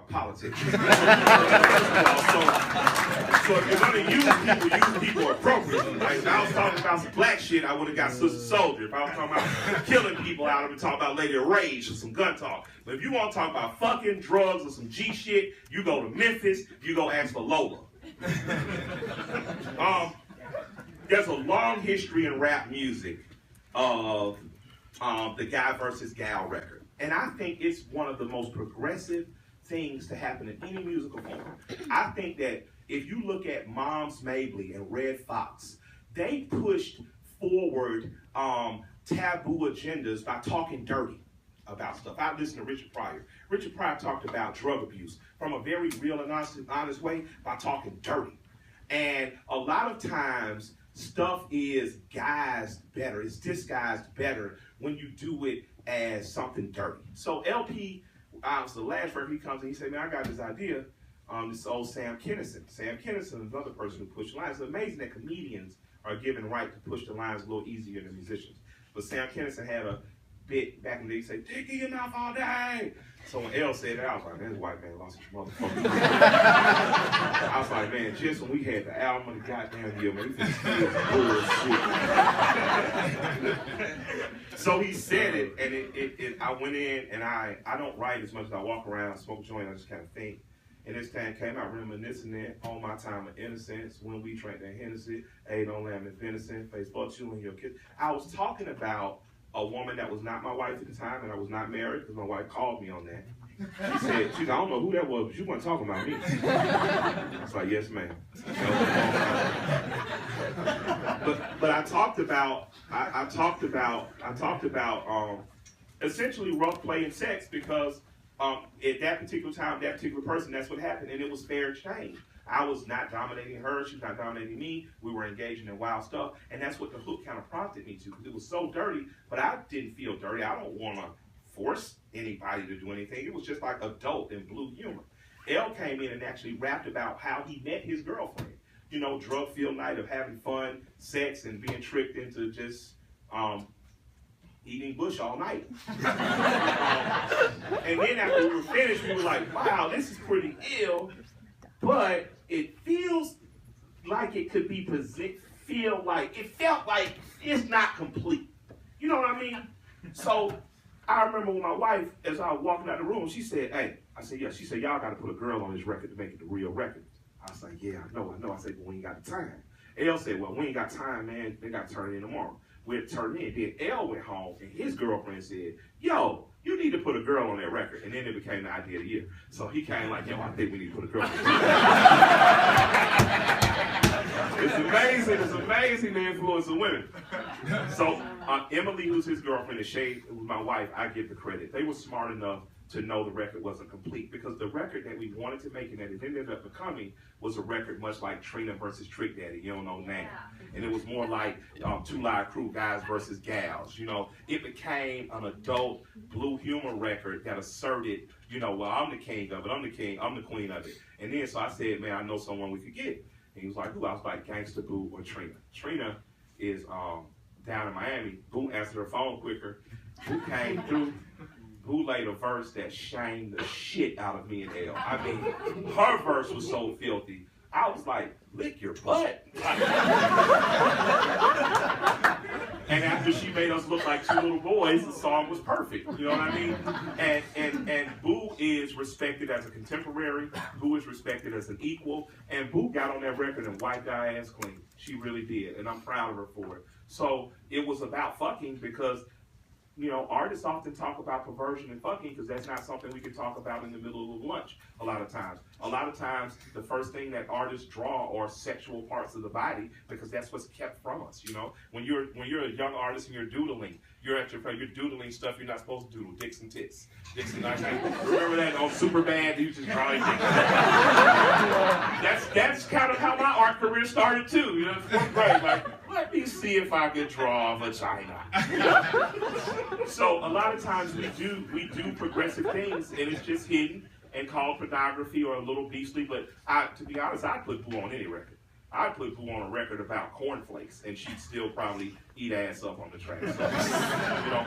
about politics. So if you're going to use people appropriately. Like if I was talking about some black shit, I would have got Sister Soldier. If I was talking about killing people, I would have talking about Lady of Rage or some gun talk. But if you want to talk about fucking drugs or some G shit, you go to Memphis, you go ask for Lola. There's a long history in rap music of the guy versus gal record. And I think it's one of the most progressive things to happen in any musical form. I think that if you look at Moms Mabley and Red Fox, they pushed forward taboo agendas by talking dirty about stuff. I listened to Richard Pryor. Richard Pryor talked about drug abuse from a very real and honest way by talking dirty. And a lot of times, stuff is guised better, it's disguised better when you do it as something dirty. So LP, the last record, he comes and he said, man, I got this idea. This old Sam Kinison. Sam Kinison is another person who pushed lines. It's amazing that comedians are given right to push the lines a little easier than musicians. But Sam Kinison had a bit back in the day, he said, dick in your mouth all day. So when L said that, I was like, man, this white man lost his motherfucker. I was like, man, just when we had the album of the goddamn year, man, bullshit. So he said it, and I went in, and I don't write as much as I walk around, smoke a joint, I just kind of think. And this time came out reminiscing it on my time of innocence, when we drank that Hennessy, ate on lamb and venison, face butt you and your kids. I was talking about a woman that was not my wife at the time, and I was not married, because my wife called me on that. She said, I don't know who that was, but you weren't talking about me. I was like, yes, ma'am. But I talked about essentially rough play and sex, because at that particular time, that particular person, that's what happened, and it was fair exchange. I was not dominating her, she was not dominating me, we were engaging in wild stuff, and that's what the hook kind of prompted me to, because it was so dirty, but I didn't feel dirty. I don't want to force anybody to do anything. It was just like adult and blue humor. L came in and actually rapped about how he met his girlfriend. You know, drug-filled night of having fun, sex, and being tricked into just eating bush all night. And then after we were finished, we were like, wow, this is pretty ill, but it feels like it could be it felt like it's not complete. You know what I mean? So I remember when my wife, as I was walking out the room, she said, hey, I said, yeah, she said, y'all got to put a girl on this record to make it the real record. I was like, yeah, I know. I said, but we ain't got the time. L said, well, we ain't got time, man. They got to turn it in tomorrow. We'll turn it in. Then L went home, and his girlfriend said, yo, you need to put a girl on that record. And then it became the idea of the year. So he came like, yo, I think we need to put a girl on It's amazing the influence of women. So Emily, who's his girlfriend, and Shay, who's my wife, I give the credit. They were smart enough to know the record wasn't complete, because the record that we wanted to make and that it ended up becoming was a record much like Trina versus Trick Daddy, You Don't Know Now. And it was more like Two Live Crew, guys versus gals. You know, it became an adult blue humor record that asserted, you know, well, I'm the king of it, I'm the king, I'm the queen of it. And then so I said, man, I know someone we could get. And he was like, who? I was like, Gangsta Boo or Trina. Trina is down in Miami. Boo answered her phone quicker. Boo came through. Boo laid a verse that shamed the shit out of me and L. I mean, her verse was so filthy. I was like, lick your butt. And after she made us look like two little boys, the song was perfect. You know what I mean? And Boo is respected as a contemporary. Boo is respected as an equal. And Boo got on that record and wiped our ass clean. She really did. And I'm proud of her for it. So it was about fucking, because, you know, artists often talk about perversion and fucking because that's not something we can talk about in the middle of lunch a lot of times. A lot of times, the first thing that artists draw are sexual parts of the body because that's what's kept from us, you know? When you're a young artist and you're doodling, you're doodling stuff you're not supposed to doodle, dicks and tits. Dicks and tits. Remember that on Superbad? You just drawing dicks. That's kind of how my art career started too, you know? Fourth grade, like, let me see if I can draw a vagina. So a lot of times we do progressive things and it's just hidden and called pornography or a little beastly, but to be honest, I'd put Boo on any record. I'd put Boo on a record about cornflakes and she'd still probably eat ass up on the track. So, you know,